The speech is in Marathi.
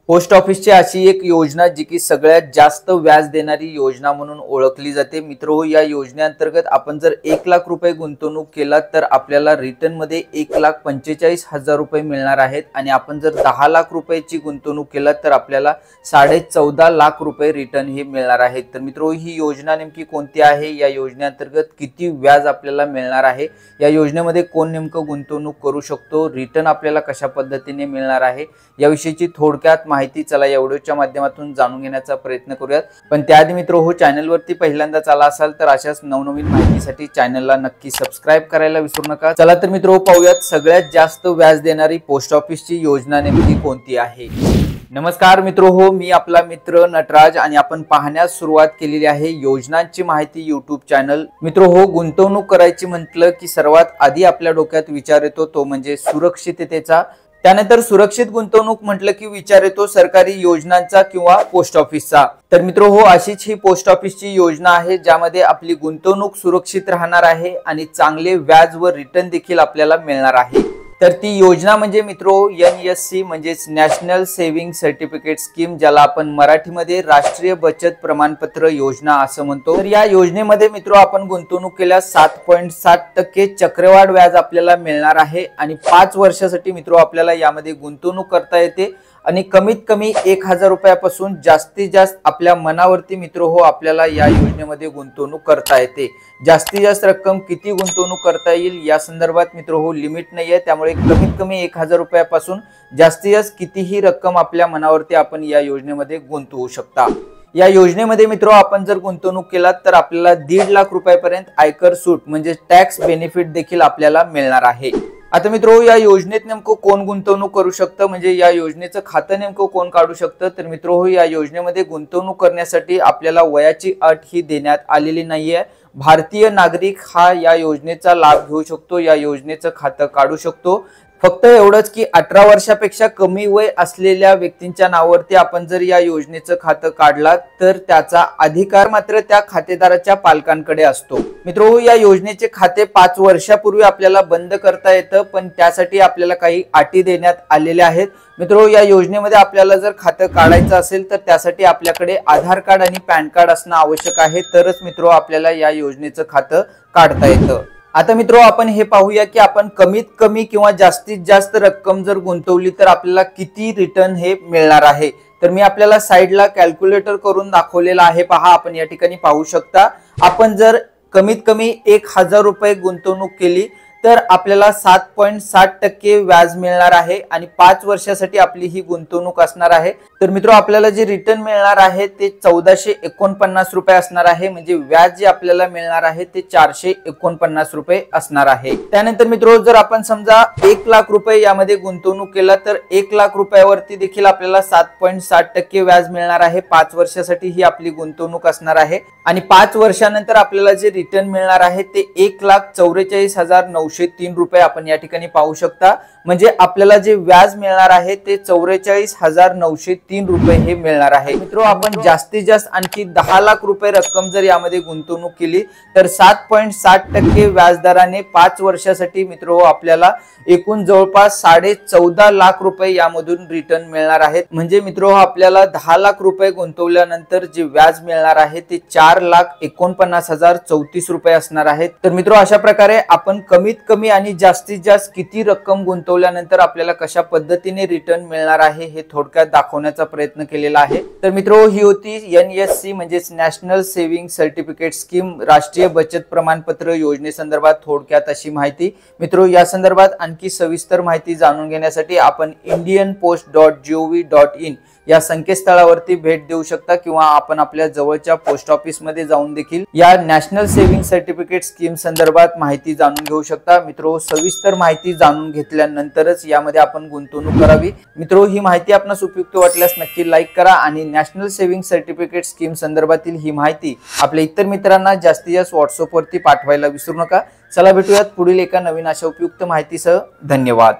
पोस्ट ऑफिसची अशी एक योजना जी की सगळ्यात जास्त व्याज देणारी योजना म्हणून ओळखली जाते। मित्रो, या योजनेअंतर्गत आपण जर 1 लाख रुपये गुंतवणूक केला तर आपल्याला रिटर्न मध्ये 1,45,000 रुपये मिळणार आहेत आणि आपण जर 10 लाख रुपयाची गुंतवणूक केला तर आपल्याला 14.5 लाख रुपये रिटर्न हे मिळणार आहेत। तर मित्रो, ही योजना नेमकी कोणती आहे, या योजनेअंतर्गत किती व्याज आपल्याला मिळणार आहे, या योजनेमध्ये कोण नेमकं गुंतवणूक करू शकतो, रिटर्न आपल्याला कशा पद्धतीने मिळणार आहे, याविषयीची थोडक्यात माहिती चला या व्हिडिओच्या माध्यमातून जाणून घेण्याचा प्रयत्न करूयात। पण त्याआधी मित्रो, हो चॅनलवरती पहिल्यांदाच आला असाल तर अशाच नवनवीन माहितीसाठी चॅनलला नक्की सबस्क्राइब करायला विसरू नका। चला तर मित्रो, पाहूयात सगळ्यात जास्त व्याज देणारी पोस्ट ऑफिसची योजना नेमकी कोणती आहे। नमस्कार मित्रो, हो मी आपला मित्र नटराज आणि आपण पाहण्यास सुरुवात केलेली आहे योजनांची माहिती यूट्यूब चॅनल। मित्रो, हो गुंतवणूक करायची म्हटलं की सर्वात आधी आपल्या डोक्यात विचार येतो तो म्हणजे सुरक्षिततेचा। त्यानंतर सुरक्षित गुंतवणूक म्हटलं की विचार येतो सरकारी योजनांचा किंवा पोस्ट ऑफिसचा। तर मित्रो, हो अशीच ही पोस्ट ऑफिसची योजना आहे ज्यामध्ये आपली गुंतवणूक सुरक्षित राहणार आहे आणि चांगले व्याज व रिटर्न देखील आपल्याला मिळणार आहे। तर ती योजना म्हणजे मित्रो NSC म्हणजेच नॅशनल सेव्हिंग सर्टिफिकेट स्कीम, ज्याला आपण मराठीमध्ये राष्ट्रीय बचत प्रमाणपत्र योजना असं म्हणतो। तर या योजनेमध्ये मित्रो आपण गुंतवणूक केल्यास 7.7% चक्रवाढ व्याज आपल्याला मिळणार आहे आणि 5 वर्षासाठी मित्रो आपल्याला यामध्ये गुंतवणूक करता येते आणि कमीत कमी 1,000 रुपयापासून जास्तीत जास्त आपल्या मनावरती मित्रो हो आपल्याला या योजनेमध्ये गुंतवणूक करता येते। जास्तीत जास्त रक्कम किती गुंतवणूक करता येईल या संदर्भात मित्रो हो लिमिट नाहीये, त्यामुळे कमीत कमी 1,000 रुपयापासून जास्तीत जास्त कितीही रक्कम आपल्या मनावरती आपण या योजनेमध्ये गुंतवू शकता। या योजनेमध्ये मित्रो आपण जर गुंतवणूक केला तर आपल्याला 1.5 लाख रुपयापर्यंत आयकर सूट म्हणजे टॅक्स बेनिफिट देखील आपल्याला मिळणार आहे। आता मित्रो, या योजनेत नेमकं कोण गुंतवणूक करू शकतं, म्हणजे या योजनेचं खातं नेमकं कोण काढू शकतं। तर मित्रो हो, या योजनेमध्ये गुंतवणूक करण्यासाठी आपल्याला वयाची अट ही देण्यात आलेली नाहीये। भारतीय नागरिक हा या योजनेचा लाभ घेऊ शकतो, या योजनेचं खातं काढू शकतो। फक्त एवढंच की 18 वर्षापेक्षा कमी वय असलेल्या व्यक्तींच्या नावावरती आपण जर या योजनेचं खातं काढला तर त्याचा अधिकार मात्र त्या खातेदाराच्या पालकांकडे असतो। मित्रो, या योजनेचे खाते 5 वर्षापूर्वी आपल्याला बंद करता येतं, पण त्यासाठी आपल्याला काही अटी देण्यात आलेल्या आहेत। मित्रो, या योजनेमध्ये आपल्याला जर खातं काढायचं असेल तर त्यासाठी आपल्याकडे आधार कार्ड आणि पॅन कार्ड असणं आवश्यक आहे, तरच मित्रो आपल्याला या योजनेचं खातं काढता येतं। आता मित्रो, आपण हे पाहूया की आपण कमीत कमी किंवा जास्तीत जास्त रक्कम जर गुंतवली तर आपल्याला किती रिटर्न हे मिळणार आहे। तर मी आपल्याला साइडला कॅल्क्युलेटर करून दाखवलेला आहे, पहा आपण या ठिकाणी पाहू शकता। आपण जर कमीत कमी 1,000 रुपये गुंतवणूक केली तर आपल्याला 7.7% व्याज मिळणार आहे आणि 5 वर्षासाठी आपली ही गुंतवणूक असणार आहे। तर मित्रो, आपल्याला जे रिटर्न मिळणार आहे ते 1449 रुपये असणार आहे, म्हणजे व्याज जे आपल्याला मिळणार आहे ते 449 रुपये असणार आहे। त्यानंतर मित्रो, जर आपण समजा 1 लाख रुपये यामध्ये गुंतवणूक केला तर 1 लाख रुपयावरती देखील आपल्याला 7.7% व्याज मिळणार आहे। 5 वर्षासाठी ही आपली गुंतवणूक असणार आहे आणि 5 वर्षानंतर आपल्याला जे रिटर्न मिळणार आहे ते 1,44,903 रुपये आपण या ठिकाणी पाहू शकता। म्हणजे आपल्याला जे व्याज मिळणार आहे ते 44,903 रुपये हे मिळणार आहे। मित्रो, आपण जास्तीत जास्त आणखी 10 लाख रुपये रक्कम जर यामध्ये गुंतवणूक केली तर 7.7% व्याजदराने 5 वर्षासाठी मित्रो आपल्याला एकूण जवळपास 14.5 लाख रुपये यामधून रिटर्न मिळणार आहेत। म्हणजे मित्रो, आपल्याला 10 लाख रुपये गुंतवल्यानंतर जे व्याज मिळणार आहे ते 4,49,034 रुपये असणार आहेत। तर मित्रो, अशा प्रकारे आपण कमीत कमी आणि जास्तीत जास्त किती रक्कम गुंतवल्यानंतर आपल्याला कशा पद्धतीने रिटर्न मिळणार आहे हे थोडक्यात दाखवण्याचा प्रयत्न केलेला आहे। तर मित्रो, ही होती NSC म्हणजेच नॅशनल सेव्हिंग सर्टिफिकेट स्कीम राष्ट्रीय बचत प्रमाणपत्र योजनेसंदर्भात थोडक्यात अशी माहिती। मित्रो, या संदर्भात आणखी सविस्तर माहिती जाणून घेण्यासाठी आपण indianpost.gov.in या संकेतस्थळावरती भेट देऊ शकता किंवा आपण आपल्या जवळच्या पोस्ट ऑफिस मध्ये जाऊन देखील या नॅशनल सेव्हिंग सर्टिफिकेट स्कीम संदर्भात माहिती जाणून घेऊ शकता। मित्रो, सविस्तर माहिती जाणून घेतल्यानंतरच यामध्ये आपण गुंतवणूक करावी। मित्रो, ही माहिती आपणास उपयुक्त वाटल्यास नक्की लाईक करा आणि नॅशनल सेव्हिंग सर्टिफिकेट स्कीम संदर्भातील ही माहिती आपल्या इतर मित्रांना जास्तीत जास्त व्हॉट्सअप वरती पाठवायला विसरू नका। चला भेटूयात पुढील एका नवीन अशा उपयुक्त माहितीसह। धन्यवाद।